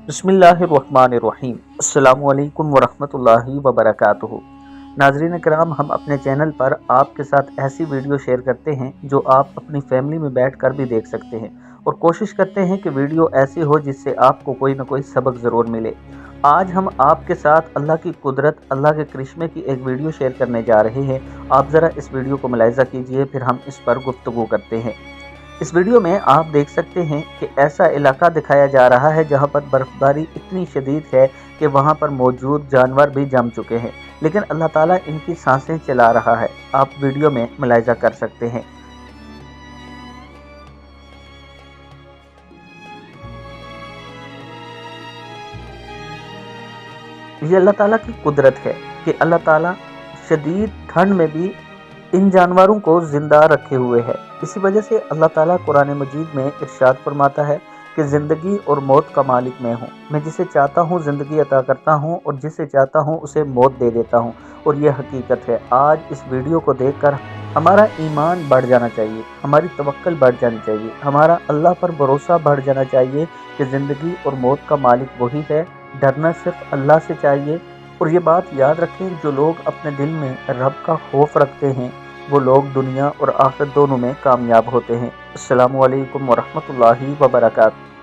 बिस्मिल्लाहिर्रहमानिर्रहीम। अस्सलामु अलैकुम वरहमतुल्लाहि वबरकातुहू। नाजरीन करام, हम अपने चैनल पर आपके साथ ऐसी वीडियो शेयर करते हैं जो आप अपनी फैमिली में बैठ कर भी देख सकते हैं, और कोशिश करते हैं कि वीडियो ऐसी हो जिससे आपको कोई ना कोई सबक ज़रूर मिले। आज हम आपके साथ अल्लाह की कुदरत, अल्लाह के करिश्मे की एक वीडियो शेयर करने जा रहे हैं। आप ज़रा इस वीडियो को मुलाहिज़ा कीजिए, फिर हम इस पर गुफ्तगू करते हैं। इस वीडियो में आप देख सकते हैं कि ऐसा इलाका दिखाया जा रहा है जहां पर बर्फबारी इतनी शदीद है कि वहां पर मौजूद जानवर भी जम चुके हैं, लेकिन अल्लाह ताला इनकी सांसें चला रहा है। आप वीडियो में मुलाहिज़ा कर सकते हैं। ये अल्लाह ताला की कुदरत है कि अल्लाह ताला शदीद ठंड में भी इन जानवरों को जिंदा रखे हुए है। इसी वजह से अल्लाह ताला कुरान मजीद में इरशाद फरमाता है कि ज़िंदगी और मौत का मालिक मैं हूँ। मैं जिसे चाहता हूँ ज़िंदगी अता करता हूँ और जिसे चाहता हूँ उसे मौत दे देता हूँ। और ये हकीकत है। आज इस वीडियो को देखकर हमारा ईमान बढ़ जाना चाहिए, हमारी तवक्कल बढ़ जानी चाहिए, हमारा अल्लाह पर भरोसा बढ़ जाना चाहिए कि ज़िंदगी और मौत का मालिक वही है। डरना सिर्फ अल्लाह से चाहिए। और ये बात याद रखें, जो लोग अपने दिल में रब का खौफ रखते हैं वो लोग दुनिया और आखिरत दोनों में कामयाब होते हैं। अस्सलामु अलैकुम वरहमतुल्लाहि वबरकातुहू।